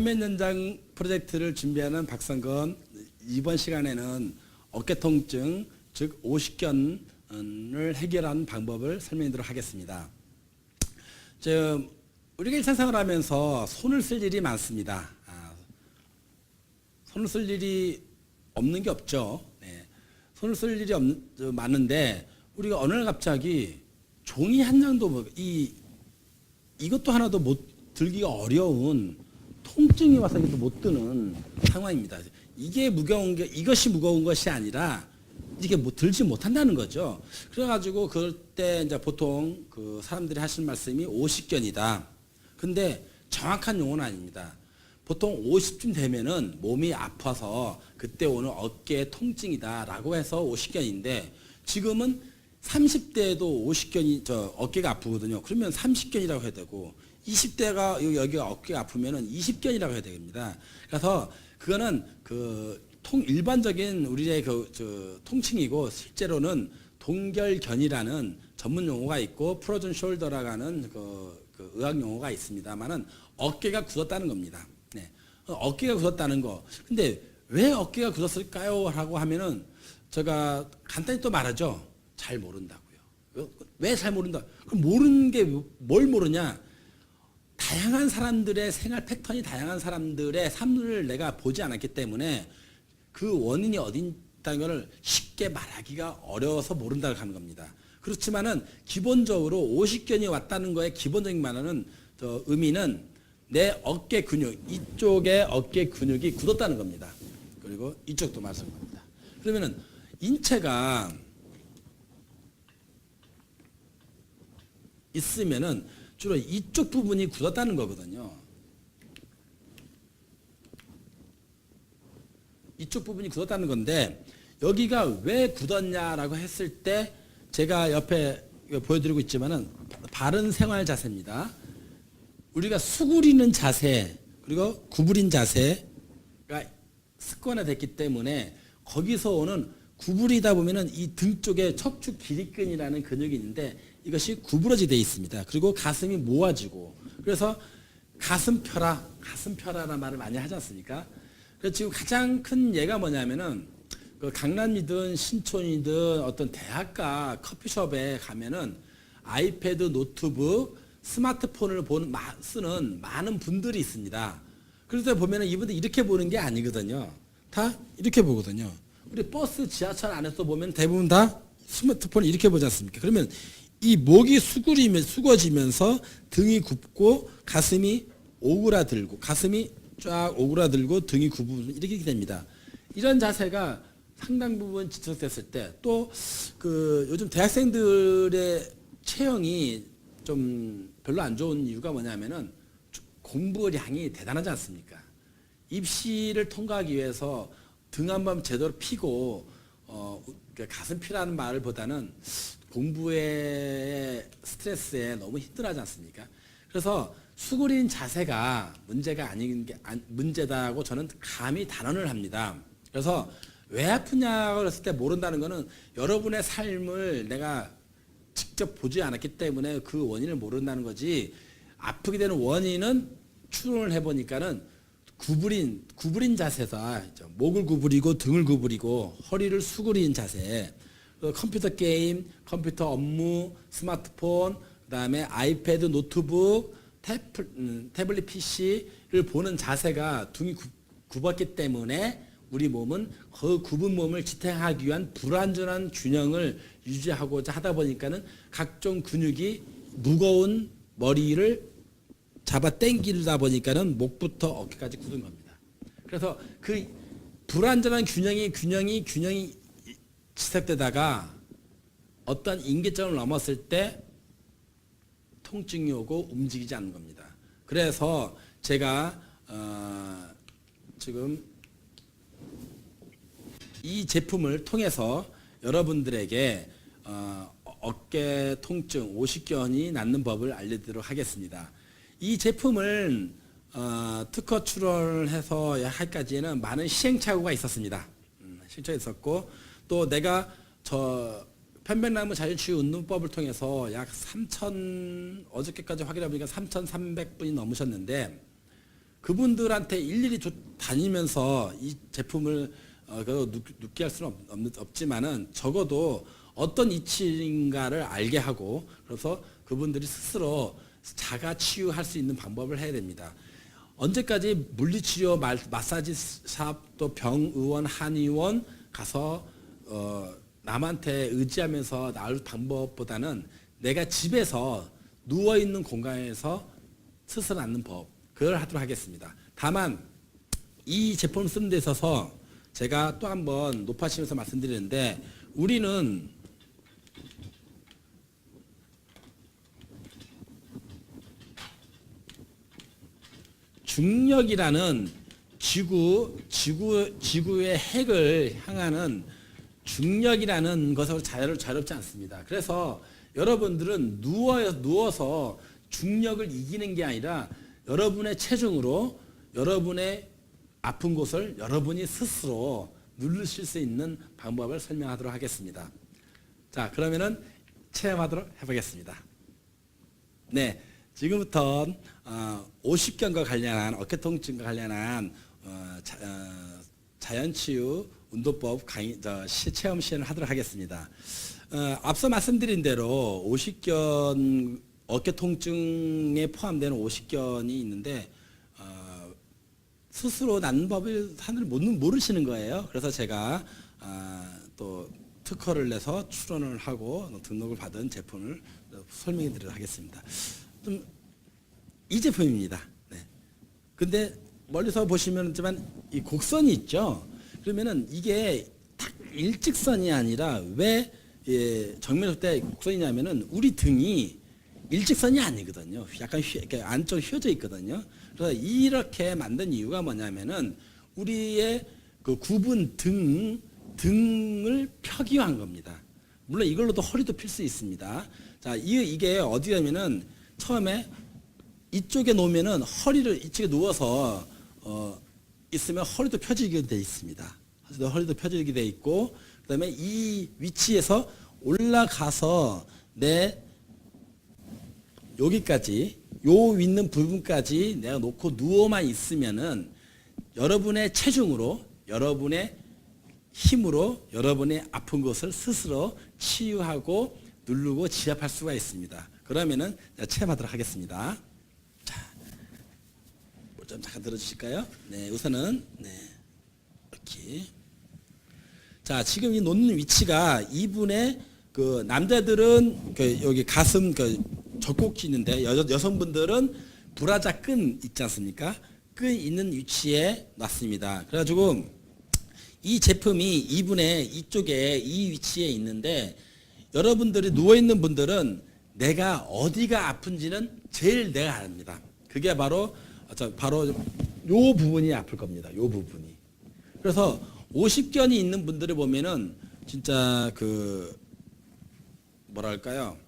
화면 연장 프로젝트를 준비하는 박성건. 이번 시간에는 어깨 통증, 즉 오십견을 해결하는 방법을 설명드리도록 하겠습니다. 우리가 일상생활을 하면서 손을 쓸 일이 많습니다. 손을 쓸 일이 없는 게 없죠. 네. 손을 쓸 일이 많은데 우리가 어느 날 갑자기 종이 한 장도 이것도 하나도 못 들기가 어려운 통증이 와서 이것도 못 드는 상황입니다. 이게 이것이 무거운 것이 아니라 이게 들지 못한다는 거죠. 그래가지고 그때 이제 보통 그 사람들이 하시는 말씀이 오십견이다. 근데 정확한 용어는 아닙니다. 보통 50쯤 되면은 몸이 아파서 그때 오는 어깨 통증이다라고 해서 오십견인데 지금은 30대에도 오십견이 어깨가 아프거든요. 그러면 30견이라고 해야 되고 20대가 여기가 어깨가 아프면은 20견이라고 해야 됩니다. 그래서 그거는 일반적인 우리의 통증이고 실제로는 동결견이라는 전문 용어가 있고 프로즌 숄더라고 하는 의학 용어가 있습니다만은 어깨가 굳었다는 겁니다. 네. 어깨가 굳었다는 거. 근데 왜 어깨가 굳었을까요? 라고 하면은 제가 간단히 또 말하죠. 잘 모른다고요. 왜 잘 모른다? 그럼 모르는 게 뭘 모르냐? 다양한 사람들의 생활 패턴이 다양한 사람들의 삶을 내가 보지 않았기 때문에 그 원인이 어디 있다는 것을 쉽게 말하기가 어려워서 모른다고 하는 겁니다. 그렇지만은 기본적으로 오십견이 왔다는 거에 기본적인 말하는 의미는 내 어깨 근육, 이쪽에 어깨 근육이 굳었다는 겁니다. 그리고 이쪽도 마찬가지입니다. 그러면은 인체가 있으면은 주로 이쪽 부분이 굳었다는 거거든요. 이쪽 부분이 굳었다는 건데 여기가 왜 굳었냐라고 했을 때 제가 옆에 보여드리고 있지만은 바른 생활 자세입니다. 우리가 수그리는 자세 그리고 구부린 자세가 습관화됐기 때문에 거기서 오는 구부리다 보면은 이 등 쪽에 척추 기립근이라는 근육이 있는데 이것이 구부러지게 되어 있습니다. 그리고 가슴이 모아지고 그래서 가슴 펴라라는 말을 많이 하지 않습니까? 그래서 지금 가장 큰 예가 뭐냐면은 강남이든 신촌이든 어떤 대학가 커피숍에 가면은 아이패드, 노트북, 스마트폰을 쓰는 많은 분들이 있습니다. 그래서 보면은 이분들 이렇게 보는 게 아니거든요. 다 이렇게 보거든요. 우리 버스, 지하철 안에서 보면 대부분 다 스마트폰을 이렇게 보지 않습니까? 그러면 이 목이 숙어지면서 등이 굽고 가슴이 오그라들고 가슴이 쫙 오그라들고 등이 굽으면 이렇게 됩니다. 이런 자세가 상당 부분 지적됐을 때 또 요즘 대학생들의 체형이 좀 별로 안 좋은 이유가 뭐냐면은 공부량이 대단하지 않습니까? 입시를 통과하기 위해서 등 한번 제대로 피고 가슴 피라는 말을 보다는 공부의 스트레스에 너무 힘들어하지 않습니까? 그래서 수그린 자세가 문제다고 저는 감히 단언을 합니다. 그래서 왜 아프냐고 했을 때 모른다는 것은 여러분의 삶을 내가 직접 보지 않았기 때문에 그 원인을 모른다는 거지 아프게 되는 원인은 추론을 해보니까는 구부린 자세다. 목을 구부리고 등을 구부리고 허리를 수그린 자세. 컴퓨터 게임, 컴퓨터 업무, 스마트폰, 그다음에 아이패드, 노트북, 태블릿 PC를 보는 자세가 등이 굽었기 때문에 우리 몸은 그 굽은 몸을 지탱하기 위한 불완전한 균형을 유지하고자 하다 보니까는 각종 근육이 무거운 머리를 잡아 당기다 보니까는 목부터 어깨까지 굳은 겁니다. 그래서 그 불완전한 균형이 지속되다가 어떤 임계점을 넘었을 때 통증이 오고 움직이지 않는 겁니다. 그래서 제가 지금 이 제품을 통해서 여러분들에게 어깨 통증, 오십견이 낫는 법을 알려드리도록 하겠습니다. 이 제품을 특허 출원을 해서 할까지는 많은 시행착오가 있었습니다. 시행착오가 있었고 또 내가 편백나무 자율치유 운동법을 통해서 약 3,000 어저께까지 확인해 보니까 3,300분이 넘으셨는데 그분들한테 일일이 다니면서 이 제품을 느끼할 수는 없지만은 적어도 어떤 이치인가를 알게 하고 그래서 그분들이 스스로 자가 치유할 수 있는 방법을 해야 됩니다. 언제까지 물리치료, 마사지 샵, 또 병의원, 한의원 가서 남한테 의지하면서 나을 방법보다는 내가 집에서 누워있는 공간에서 스스로 낫는 법, 그걸 하도록 하겠습니다. 다만 이 제품을 쓰는 데 있어서 제가 또 한번 높아지면서 말씀드리는데 우리는 중력이라는 지구의 핵을 향하는 중력이라는 것으로 자유롭지 않습니다. 그래서 여러분들은 누워서 중력을 이기는 게 아니라 여러분의 체중으로 여러분의 아픈 곳을 여러분이 스스로 누르실 수 있는 방법을 설명하도록 하겠습니다. 자, 그러면은 체험하도록 해보겠습니다. 네, 지금부터 50견과 관련한 어깨 통증과 관련한 자연치유 운동법 체험 시연을 하도록 하겠습니다. 앞서 말씀드린 대로 50견 어깨 통증에 포함되는 50견이 있는데 스스로 낫는 법을 하늘 모르시는 거예요. 그래서 제가 또 특허를 내서 출원을 하고 등록을 받은 제품을 설명해 드리도록 하겠습니다. 이 제품입니다. 네. 근데 멀리서 보시면 이 곡선이 있죠. 그러면은 이게 딱 일직선이 아니라 왜 정면을 때 곡선이냐면은 우리 등이 일직선이 아니거든요. 약간 안쪽 휘어져 있거든요. 그래서 이렇게 만든 이유가 뭐냐면은 우리의 그 굽은 등을 펴기 위한 겁니다. 물론 이걸로도 허리도 필 수 있습니다. 자, 이게 어디냐면은 처음에 이쪽에 놓으면은 허리를 이쪽에 누워서 있으면 허리도 펴지게 돼 있습니다. 허리도 펴지게 돼 있고 그다음에 이 위치에서 올라가서 내 여기까지 요 있는 부분까지 내가 놓고 누워만 있으면은 여러분의 체중으로 여러분의 힘으로 여러분의 아픈 곳을 스스로 치유하고 누르고 지압할 수가 있습니다. 그러면은 체험하도록 하겠습니다. 자, 좀 잠깐 들어주실까요? 네, 우선은 이렇게. 자, 지금 이 놓는 위치가 이분의 그 남자들은 여기 가슴 젖꼭지 있는데 여성분들은 브라자 끈 있지 않습니까? 끈 있는 위치에 놨습니다. 그래가지고 이 제품이 이분의 이쪽에 이 위치에 있는데 여러분들이 누워있는 분들은 내가 어디가 아픈지는 제일 내가 압니다. 그게 바로 요 부분이 아플 겁니다. 요 부분이. 그래서 50견이 있는 분들을 보면은 진짜 뭐랄까요?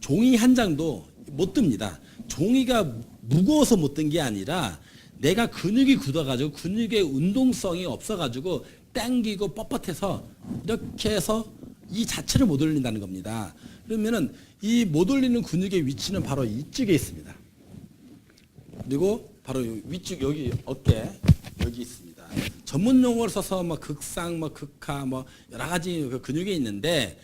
종이 한 장도 못 듭니다. 종이가 무거워서 못 든 게 아니라 내가 근육이 굳어가지고 근육의 운동성이 없어가지고 당기고 뻣뻣해서 이렇게 해서 이 자체를 못 올린다는 겁니다. 그러면은 이 못 올리는 근육의 위치는 바로 이쪽에 있습니다. 그리고 바로 위쪽 여기 어깨 여기 있습니다. 전문 용어를 써서 극상, 극하, 여러 가지 근육이 있는데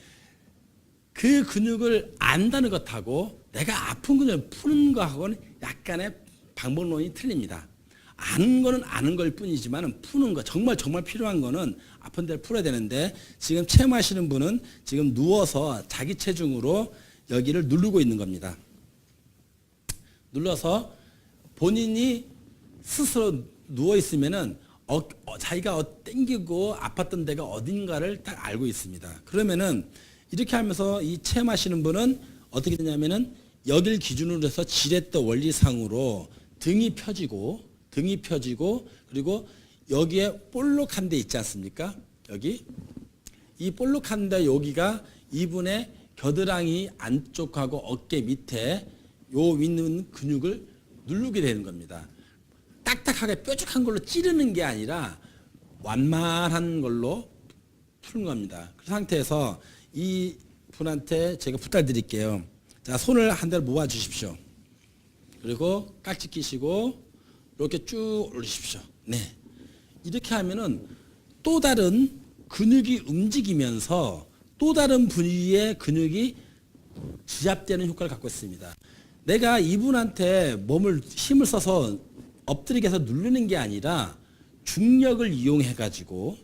그 근육을 안다는 것하고 내가 아픈 근육을 푸는 것하고는 약간의 방법론이 틀립니다. 아는 거는 아는 걸 뿐이지만 푸는 거 정말 필요한 거는 아픈 데를 풀어야 되는데 지금 체험하시는 분은 지금 누워서 자기 체중으로 여기를 누르고 있는 겁니다. 눌러서 본인이 스스로 누워 있으면은 자기가 땡기고 아팠던 데가 어딘가를 딱 알고 있습니다. 그러면은 이렇게 하면서 이 체험하시는 분은 어떻게 되냐면은 여길 기준으로 해서 지렛대 원리상으로 등이 펴지고 그리고 여기에 볼록한 데 있지 않습니까? 여기 이 볼록한 데 여기가 이분의 겨드랑이 안쪽하고 어깨 밑에 요 있는 근육을 누르게 되는 겁니다. 딱딱하게 뾰족한 걸로 찌르는 게 아니라 완만한 걸로 푸는 겁니다. 그 상태에서 이 분한테 제가 부탁드릴게요. 자, 손을 한 대로 모아 주십시오. 그리고 깍지 끼시고 이렇게 쭉 올리십시오. 네. 이렇게 하면은 또 다른 근육이 움직이면서 또 다른 부위의 근육이 지압되는 효과를 갖고 있습니다. 내가 이분한테 힘을 써서 엎드리게 해서 누르는 게 아니라 중력을 이용해 가지고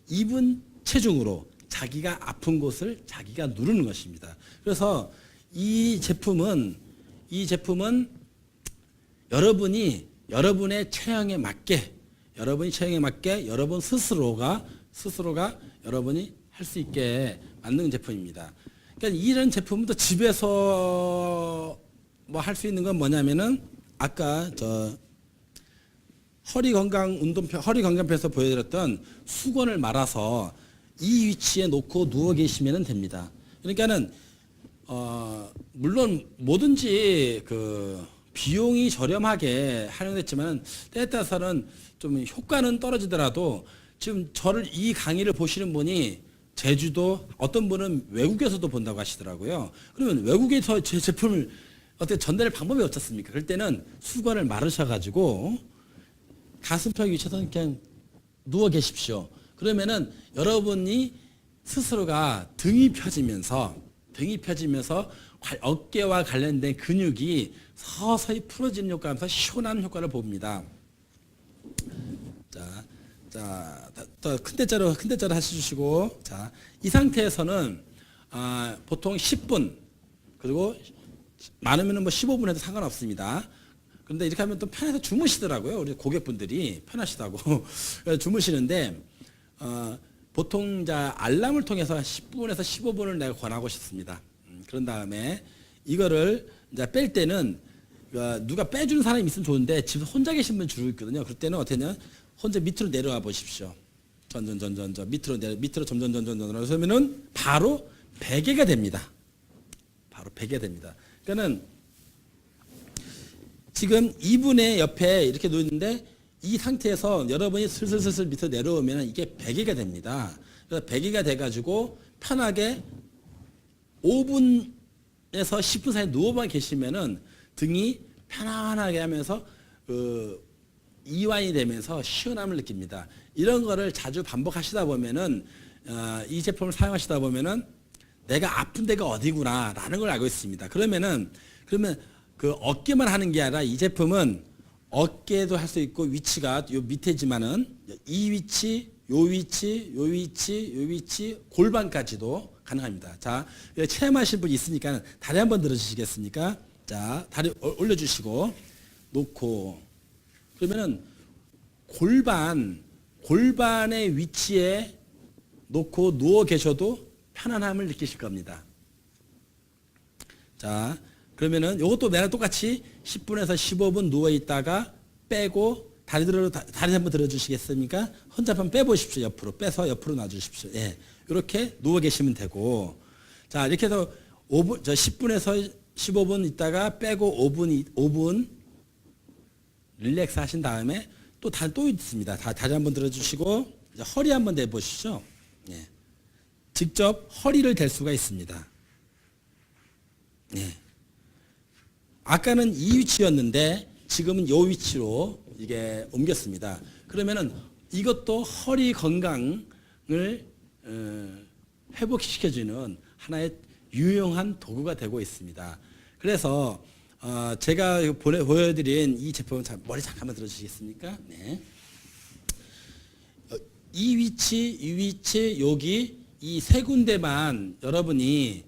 이분 체중으로 자기가 아픈 곳을 자기가 누르는 것입니다. 그래서 이 제품은 여러분의 체형에 맞게 여러분 스스로가 여러분이 할 수 있게 만든 제품입니다. 그러니까 이런 제품은 또 집에서 뭐 할 수 있는 건 뭐냐면은 아까 허리 건강편에서 보여드렸던 수건을 말아서 이 위치에 놓고 누워 계시면 됩니다. 그러니까는 물론 뭐든지 그 비용이 저렴하게 활용됐지만 때에 따라서는 좀 효과는 떨어지더라도 지금 이 강의를 보시는 분이 제주도, 어떤 분은 외국에서도 본다고 하시더라고요. 그러면 외국에서 제 제품을 어떻게 전달할 방법이 없었습니까? 그럴 때는 수건을 마르셔가지고 가슴팍 위치에서 그냥 누워 계십시오. 그러면은 여러분이 스스로가 등이 펴지면서 어깨와 관련된 근육이 서서히 풀어지는 효과면서 시원한 효과를 봅니다. 더 큰 대자로 하셔주시고, 자, 이 상태에서는 보통 10분 그리고 많으면은 뭐 15분 해도 상관없습니다. 그런데 이렇게 하면 또 편해서 주무시더라고요. 우리 고객분들이 편하시다고 주무시는데 보통 알람을 통해서 10분에서 15분을 내가 권하고 싶습니다. 그런 다음에 이거를 이제 뺄 때는 누가 빼주는 사람이 있으면 좋은데 집에 혼자 계신 분 주로 있거든요. 그럴 때는 어떻게 하냐, 혼자 밑으로 내려와 보십시오. 밑으로 점점 그러면은 바로 베개가 됩니다. 그러니까는 지금 이분의 옆에 이렇게 놓였는데 이 상태에서 여러분이 슬슬 밑으로 내려오면 이게 베개가 됩니다. 그래서 베개가 돼가지고 편하게 5분에서 10분 사이 누워만 계시면은 등이 편안하게 하면서 이완이 되면서 시원함을 느낍니다. 이런 거를 자주 반복하시다 보면은 이 제품을 사용하시다 보면은 내가 아픈 데가 어디구나라는 걸 알고 있습니다. 그러면 그 어깨만 하는 게 아니라 이 제품은 어깨도 할 수 있고 위치가 요 밑에지만은 이 위치, 요 위치, 골반까지도 가능합니다. 자, 체험하실 분이 있으니까 다리 한번 들어주시겠습니까? 자, 다리 올려주시고 놓고 그러면은 골반의 위치에 놓고 누워 계셔도 편안함을 느끼실 겁니다. 자, 그러면은 이것도 매일 똑같이 10분에서 15분 누워 있다가 빼고 다리 한번 들어주시겠습니까? 혼자 한번 빼보십시오. 빼서 옆으로 놔주십시오. 예, 이렇게 누워 계시면 되고, 자 이렇게 해서 10분에서 15분 있다가 빼고 5분 릴렉스 하신 다음에 또 있습니다. 다리 한번 들어주시고 이제 허리 한번 내보시죠. 예. 직접 허리를 댈 수가 있습니다. 예. 아까는 이 위치였는데 지금은 이 위치로 이게 옮겼습니다. 그러면은 이것도 허리 건강을 회복시켜주는 하나의 유용한 도구가 되고 있습니다. 그래서 제가 보여드린 이 제품은 머리 잠깐만 들어주시겠습니까? 네. 이 위치, 여기 이 세 군데만 여러분이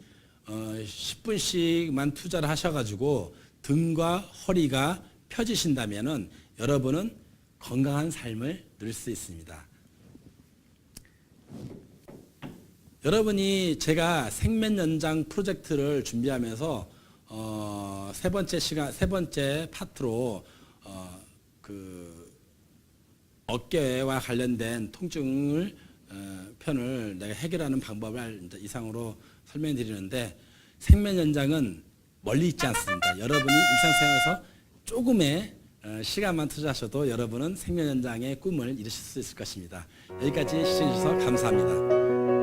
10분씩만 투자를 하셔가지고 등과 허리가 펴지신다면은 여러분은 건강한 삶을 누릴 수 있습니다. 여러분이 제가 생면연장 프로젝트를 준비하면서 세 번째 파트로 어깨와 관련된 통증을 편을 내가 해결하는 방법을 이제 이상으로 설명해 드리는데 생면연장은 멀리 있지 않습니다. 여러분이 일상생활에서 조금의 시간만 투자하셔도 여러분은 생면연장의 꿈을 이루실 수 있을 것입니다. 여기까지 시청해 주셔서 감사합니다.